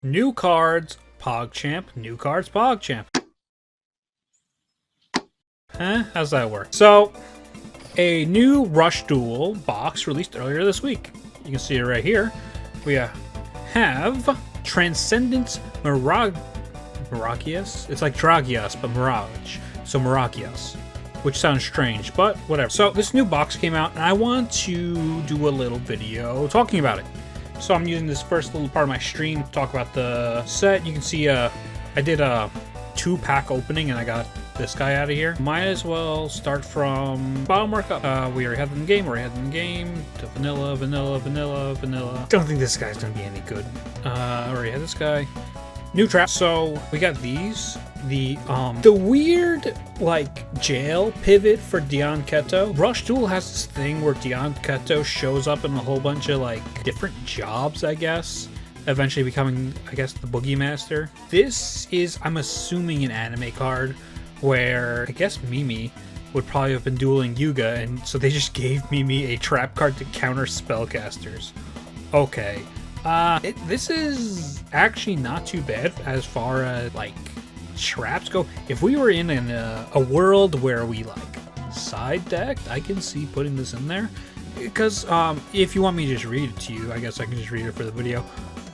New cards, PogChamp. New cards, PogChamp. Huh? How's that work? So, a new Rush Duel box released earlier this week. You can see it right here. We have Transcendence Miragius. It's like Dragius, but Mirage. So Miragius, which sounds strange, but whatever. So this new box came out, and I want to do a little video talking about it. So I'm using this first little part of my stream to talk about the set. You can see I did a 2-pack opening, and I got this guy out of here. Might as well start from bottom work up. We already had them in the game, to vanilla, vanilla, vanilla, vanilla. Don't think this guy's gonna be any good. Already had this guy. New trap. So we got these. The weird like jail pivot for Dion Keto. Rush Duel has this thing where Dion Keto shows up in a whole bunch of like different jobs, I guess. Eventually becoming, I guess, the Boogie Master. This is, I'm assuming, an anime card where I guess Mimi would probably have been dueling Yuga, and so they just gave Mimi a trap card to counter spellcasters. Okay. This is actually not too bad as far as like traps go. If we were in a world where we like side decked, I can see putting this in there. Because if you want me to just read it to you, I guess I can just read it for the video.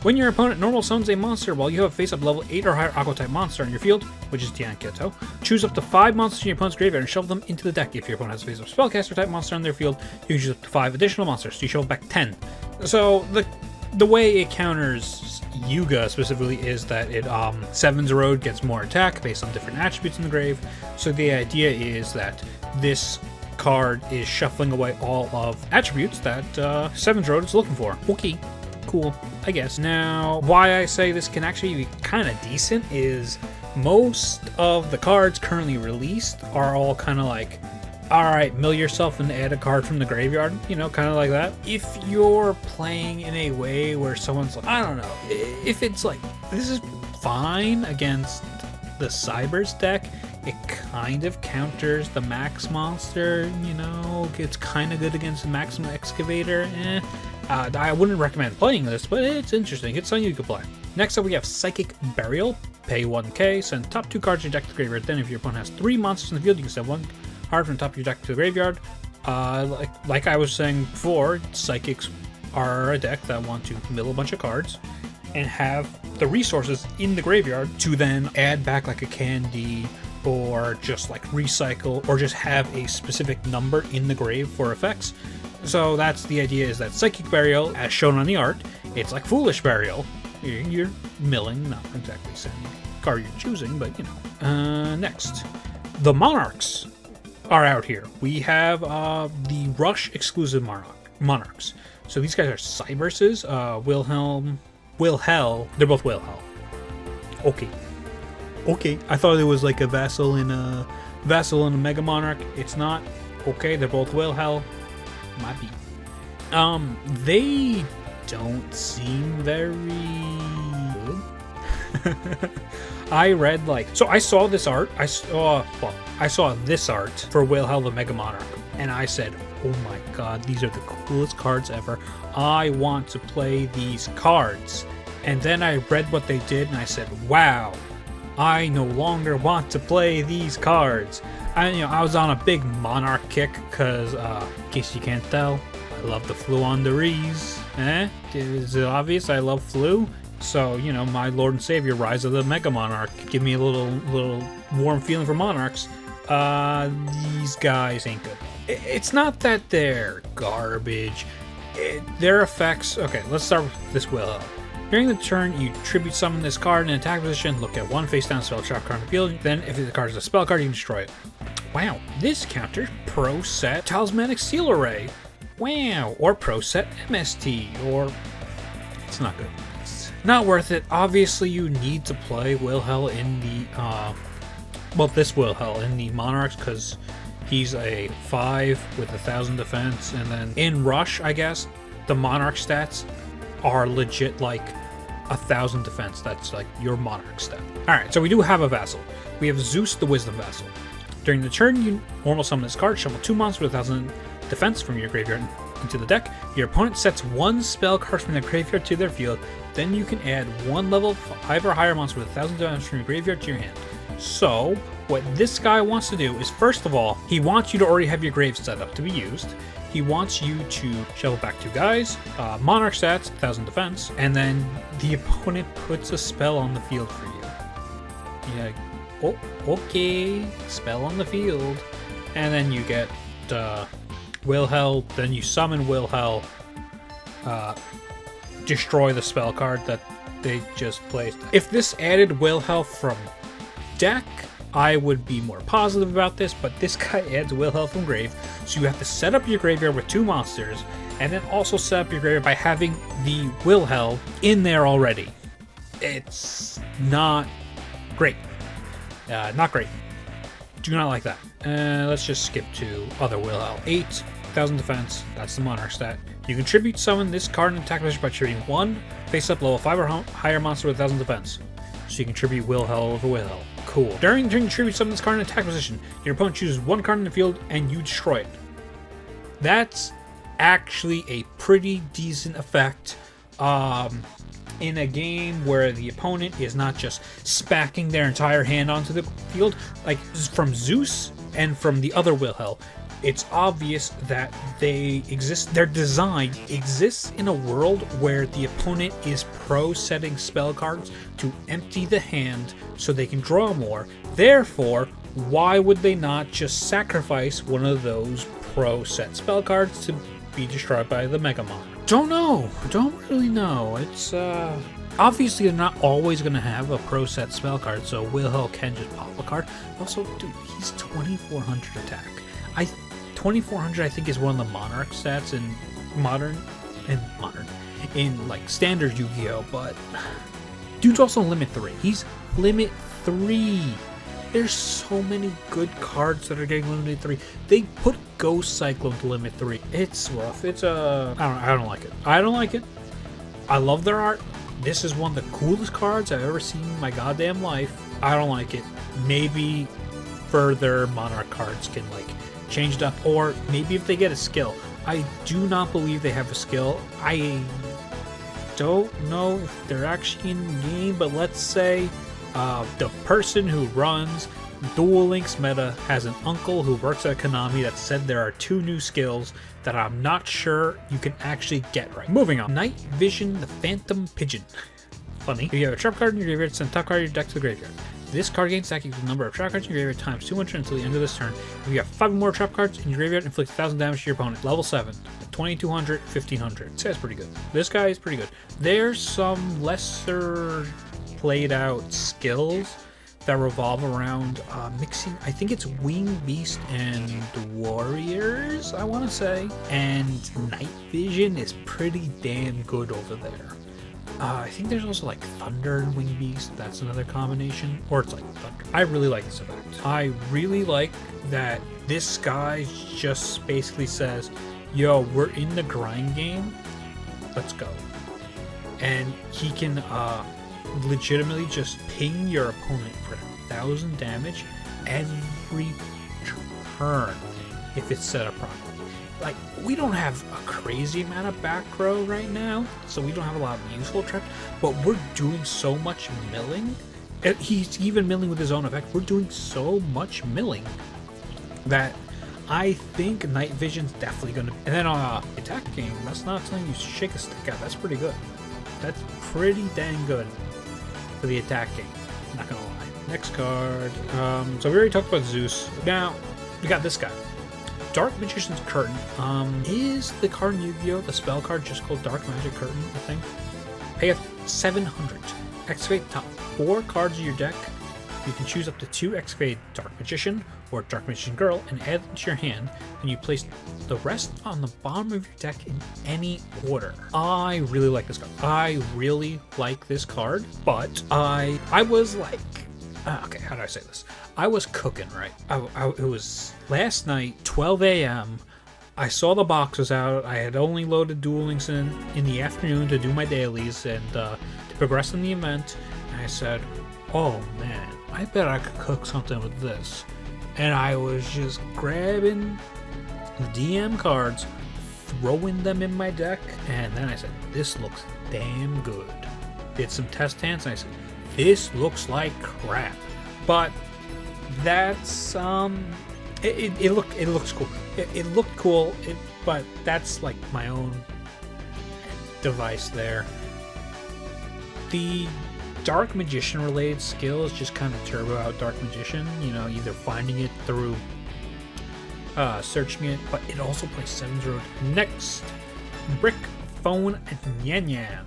When your opponent normal summons a monster while you have a face-up level 8 or higher Aqua-type monster on your field, which is Dion Keto, choose up to 5 monsters in your opponent's graveyard and shovel them into the deck. If your opponent has a face-up spellcaster-type monster on their field, you can choose up to 5 additional monsters, so you shovel back 10. So the way it counters Yuga specifically is that it Seven's Road gets more attack based on different attributes in the grave. So the idea is that this card is shuffling away all of attributes that Seven's Road is looking for. Okay, cool, I guess. Now, why I say this can actually be kind of decent is most of the cards currently released are all kind of like, alright, mill yourself and add a card from the graveyard, you know, kind of like that. If you're playing in a way where someone's like, I don't know, if it's like, this is fine against the Cybers deck, it kind of counters the Max Monster, you know, it's kind of good against the Maximum Excavator, I wouldn't recommend playing this, but it's interesting, it's something you could play. Next up we have Psychic Burial, pay 1k, send top 2 cards in your deck to the graveyard, then if your opponent has 3 monsters in the field, you can send 1 card from the top of your deck to the graveyard. Like I was saying before, Psychics are a deck that want to mill a bunch of cards and have the resources in the graveyard to then add back like a candy or just like recycle or just have a specific number in the grave for effects. So that's the idea, is that Psychic Burial, as shown on the art, it's like Foolish Burial. You're milling, not exactly sending the card you're choosing, but you know. Next, the Monarchs are out here. We have the Rush exclusive Monarchs. So these guys are Cyberses, Wilhel, they're both Wilhel. Okay, I thought it was like a Vassal and a Mega Monarch. It's not. Okay, they're both Wilhel. Might be. They don't seem very good. I read like, so I saw this art. I saw this art for Wilhel the Mega Monarch, and I said, "Oh my god, these are the coolest cards ever! I want to play these cards." And then I read what they did, and I said, "Wow, I no longer want to play these cards." I was on a big Monarch kick because, in case you can't tell, I love the Fluonderees. Is it obvious? I love Flu. So, you know, my Lord and Savior, Rise of the Mega Monarch, give me a little warm feeling for Monarchs. These guys ain't good. It's not that they're garbage. Their effects... Okay, let's start with this Willow. During the turn, you tribute summon this card in attack position, look at 1 face down spell trap card on the field, then if the card is a spell card, you can destroy it. Wow, this counters Pro Set Talismanic Seal Array. Wow, or Pro Set MST, or... It's not good. Not worth it. Obviously, you need to play Wilhel in the, this Wilhel in the Monarchs, because he's a 5 with 1,000 defense, and then in Rush, I guess, the Monarch stats are legit like 1,000 defense. That's like your Monarch stat. Alright, so we do have a Vassal. We have Zeus the Wisdom Vassal. During the turn, you normal summon this card, shuffle 2 monsters with 1,000 defense from your graveyard into the deck. Your opponent sets 1 spell card from their graveyard to their field. Then you can add 1 level 5 or higher monster with 1,000 damage from your graveyard to your hand. So, what this guy wants to do is, first of all, he wants you to already have your grave set up to be used. He wants you to shuffle back 2 guys, Monarch stats, 1,000 defense, and then the opponent puts a spell on the field for you. Yeah, oh, okay, spell on the field. And then you get Will Hell, then you summon Will Hell, destroy the spell card that they just placed. If this added Will Hell from deck, I would be more positive about this, but this guy adds Will Hell from grave, so you have to set up your graveyard with 2 monsters, and then also set up your graveyard by having the Will Hell in there already. It's not great. Not great. Do not like that. Let's just skip to other Will Hell. 8,000 defense, that's the Monarch stat. You can tribute summon this card in attack position by tributing 1 face-up level 5 or higher monster with 1,000 defense. So you can tribute Will Hell over Will Hell. Cool. During tribute summon this card in attack position, your opponent chooses 1 card in the field and you destroy it. That's actually a pretty decent effect in a game where the opponent is not just spacking their entire hand onto the field. Like from Zeus and from the other Will Hell, it's obvious that their design exists in a world where the opponent is pro-setting spell cards to empty the hand so they can draw more. Therefore, why would they not just sacrifice one of those pro-set spell cards to be destroyed by the Megamon? Don't know. Don't really know. It's, obviously they're not always going to have a pro-set spell card, so Will Hell can just pop a card. Also, dude, he's 2,400 attack. 2,400 I think is one of the Monarch stats in in like standard Yu-Gi-Oh, but dude's also limit 3. He's limit 3. There's so many good cards that are getting limited 3. They put Ghost Cyclone to limit 3. It's rough. It's I don't like it. I don't like it. I love their art. This is one of the coolest cards I've ever seen in my goddamn life. I don't like it. Maybe further Monarch cards can like change it up, or maybe if they get a skill. I do not believe they have a skill. I don't know if they're actually in the game, but let's say the person who runs Duel Links meta has an uncle who works at Konami that said there are 2 new skills that I'm not sure you can actually get right. Moving on. Night Vision the Phantom Pigeon. Funny. If you have a trap card in your graveyard, send top card of your deck to the graveyard. This card gains stack equals the number of trap cards in your graveyard times 200 until the end of this turn. If you have 5 more trap cards in your graveyard, inflict 1,000 damage to your opponent. Level 7. 2,200, 1,500. This guy's pretty good. This guy is pretty good. There's some lesser played out skills that revolve around mixing, I think it's Wing Beast and Warriors, I want to say. And Night Vision is pretty damn good over there. I think there's also like Thunder and Wing Beast. That's another combination. Or it's like Thunder. I really like this effect. I really like that this guy just basically says, yo, we're in the grind game. Let's go. And he can legitimately just ping your opponent for 1,000 damage every turn if it's set up properly. Like, we don't have a crazy amount of back row right now, so we don't have a lot of useful traps, but we're doing so much milling. He's even milling with his own effect. We're doing so much milling that I think Night Vision's definitely going to... And then attack game, that's not something you shake a stick at. That's pretty good. That's pretty dang good for the attack game. Not going to lie. Next card. So we already talked about Zeus. Now, we got this guy. Dark Magician's Curtain. Is the card in Yu-Gi-Oh! The spell card just called Dark Magic Curtain, I think? Pay 700. Activate top 4 cards of your deck. You can choose up to 2 activated Dark Magician or Dark Magician Girl and add them to your hand, and you place the rest on the bottom of your deck in any order. I really like this card. I really like this card, but I was like... okay, how do I say this? I was cooking, right? It was last night, 12 a.m. I saw the box was out. I had only loaded Duel Links in the afternoon to do my dailies and to progress in the event. And I said, oh man, I bet I could cook something with this. And I was just grabbing the DM cards, throwing them in my deck, and then I said, this looks damn good. Did some test hands, and I said, this looks like crap. But that's it looks cool. It looked cool, but that's like my own device there. The Dark Magician related skills just kind of turbo out Dark Magician, you know, either finding it through searching it, but it also plays 7's Road. Next, Brick, Phone, and Yan Yan.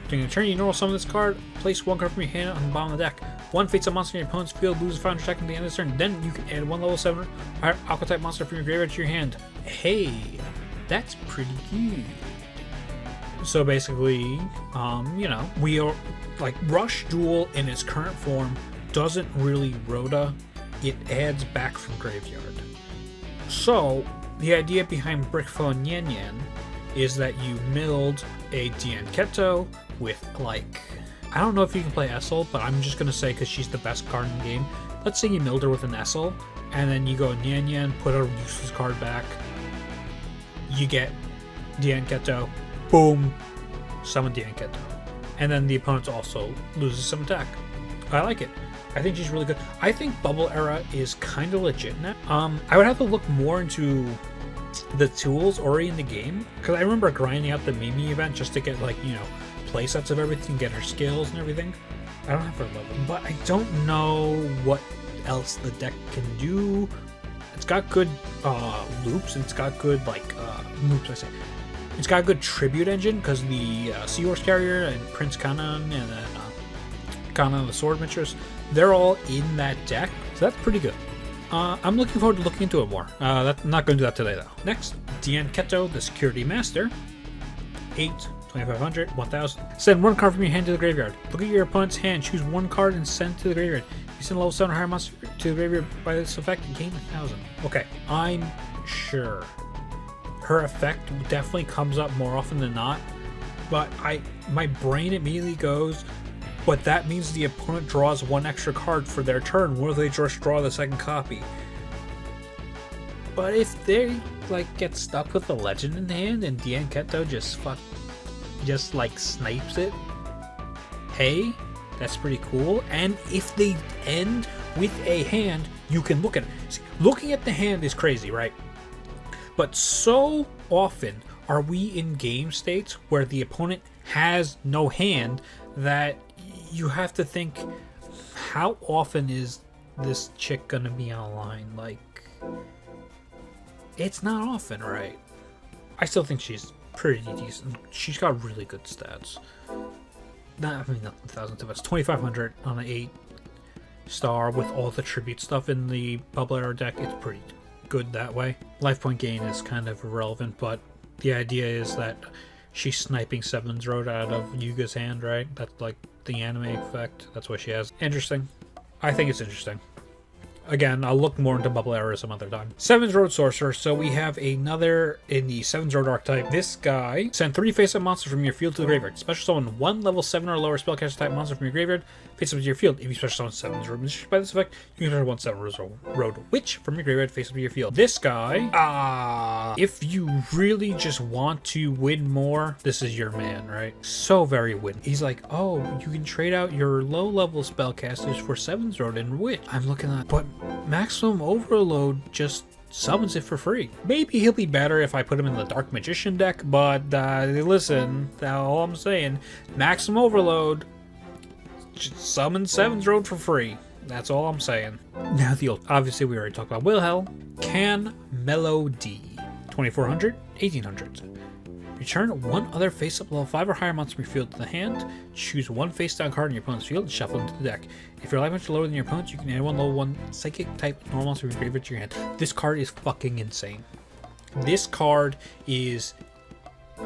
During a turn, you normal summon this card, place one card from your hand on the bottom of the deck. One fates a monster in your opponent's field, loses 500 attack at the end of the turn. Then you can add one level 7 Aqua type monster from your graveyard to your hand. Hey, that's pretty good. So basically, you know, we are like Rush Duel in its current form doesn't really Rhoda, it adds back from graveyard. So the idea behind Brick, Phone, Yan Yan is that you milled a Dian Keto with, like, I don't know if you can play Essel, but I'm just gonna say because she's the best card in the game. Let's say you milled her with an Essel, and then you go Yan Yan, put a useless card back, you get Dian Keto, boom, summon Dian Keto, and then the opponent also loses some attack. I like it. I think she's really good. I think Bubble Era is kind of legit now. I would have to look more into the tools already in the game, because I remember grinding out the Mimi event just to get, like, you know, play sets of everything, get her skills and everything. I don't have her level, but I don't know what else the deck can do. It's got good loops, and it's got good, like, loops, I say. It's got a good tribute engine, because the Seahorse Carrier and Prince Kanan and then Kanan the Sword Mistress, they're all in that deck, so that's pretty good. I'm looking forward to looking into it more. I'm not going to do that today, though. Next, Dian Keto, the Security Master. 8, 2500, 1000. Send one card from your hand to the graveyard. Look at your opponent's hand, choose one card and send to the graveyard. You send a level 7 or higher monster to the graveyard by this effect, you gain 1000. Okay, I'm sure her effect definitely comes up more often than not, but my brain immediately goes, but that means the opponent draws one extra card for their turn, where they just draw the second copy. But if they, like, get stuck with a legend in hand and Dian Keto just like snipes it, hey, that's pretty cool. And if they end with a hand, you can look at it. See, looking at the hand is crazy, right? But so often are we in game states where the opponent has no hand that you have to think, how often is this chick gonna be online? Like, it's not often, right? I still think she's pretty decent. She's got really good stats. Not 1,000 to us. 2,500 on an 8-star with all the tribute stuff in the Bubble Era deck. It's pretty good that way. Life point gain is kind of irrelevant, but the idea is that she's sniping 7's Road out of Yuga's hand, right? That's like the anime effect. That's what she has. Interesting. I think it's interesting. Again, I'll look more into Bubble Era some other time. 7's Road Sorcerer. So we have another in the 7's Road archetype. This guy, send 3 face-up monsters from your field to the graveyard. Special summon 1 level 7 or lower spellcaster type monster from your graveyard, face up to your field. If you special summon 7's Road by this effect, you can turn 1 7's Road Witch from your graveyard, face up to your field. This guy, if you really just want to win more, this is your man, right? So very win. He's like, oh, you can trade out your low-level spellcasters for 7's Road and Witch. I'm looking at, but Maximum Overload just summons it for free. Maybe he'll be better if I put him in the Dark Magician deck, but listen, all I'm saying, Maximum Overload just summon 7's Road for free. That's all I'm saying. Now the old, obviously we already talked about Wilhel. Can Melody. 2,400, 1,800. Return 1 other face-up level 5 or higher monster from your field to the hand. Choose 1 face-down card in your opponent's field and shuffle into the deck. If your life is lower than your opponent's, you can add 1 level 1 psychic type normal monster from your graveyard to your hand. This card is fucking insane. This card is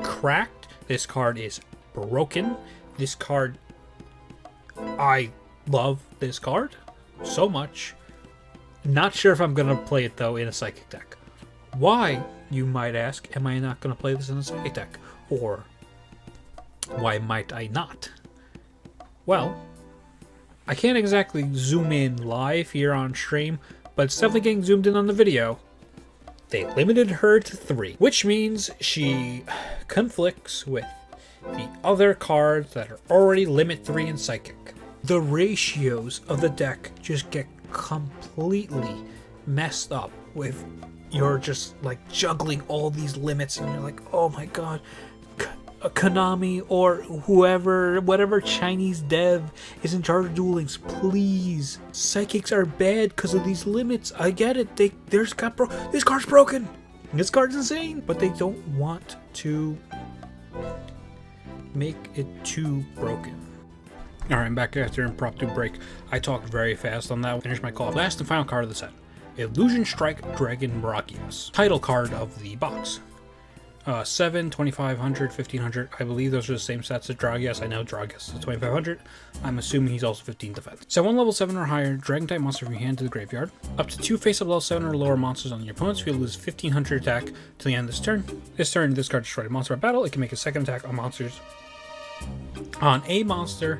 cracked. This card is broken. This card, I love this card so much. Not sure if I'm gonna play it though in a psychic deck. Why, you might ask, am I not going to play this in a psychic deck? Or why might I not? Well, I can't exactly zoom in live here on stream, but it's definitely getting zoomed in on the video. they limited her to 3, which means she conflicts with the other cards that are already limit 3 in Psychic. The ratios of the deck just get completely messed up with you're just like juggling all these limits and you're like, oh my god, Konami or whoever, whatever Chinese dev is in charge of Duel Links, please. Psychics are bad because of these limits. I get it. This card's broken. This card's insane. But they don't want to make it too broken. Alright, I'm back after an impromptu break. I talked very fast on that. Finished my call. Last and final card of the set. Illusion Strike Dragon Miraculous. Title card of the box. 7, 2500, 1500. I believe those are the same stats as Dragias. I know Dragias is 2500. I'm assuming he's also 15 defense. So 1 level 7 or higher, Dragon type monster from your hand to the graveyard. Up to 2 face up level 7 or lower monsters on your opponent's field lose 1500 attack till the end of this turn. This turn, this card destroyed a monster by battle. It can make a second attack on monsters on a monster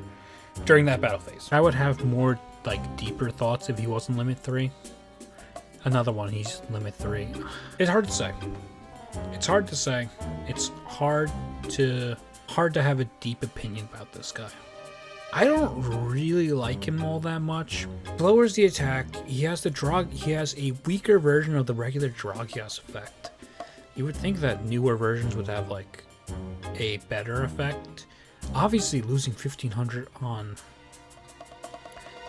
during that battle phase. I would have more like deeper thoughts if he wasn't limit 3. Another one, he's limit 3. It's hard to say. It's hard to say. It's hard to have a deep opinion about this guy. I don't really like him all that much. Lowers the attack. He has a weaker version of the regular Dragias effect. You would think that newer versions would have like a better effect. Obviously losing 1500 on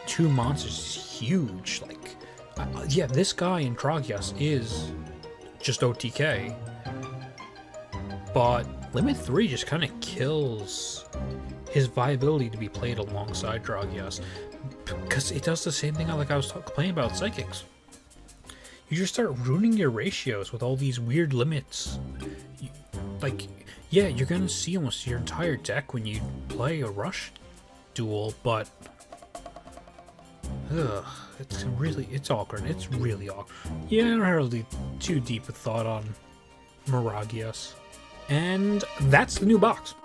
2 monsters is huge. Like, yeah, this guy in Dragias is just OTK. But limit 3 just kind of kills his viability to be played alongside Dragias, because it does the same thing like I was complaining about Psychics. You just start ruining your ratios with all these weird limits. Yeah, you're gonna see almost your entire deck when you play a rush duel, but it's awkward. It's really awkward. Yeah, I don't have really too deep a thought on Miragias. And that's the new box.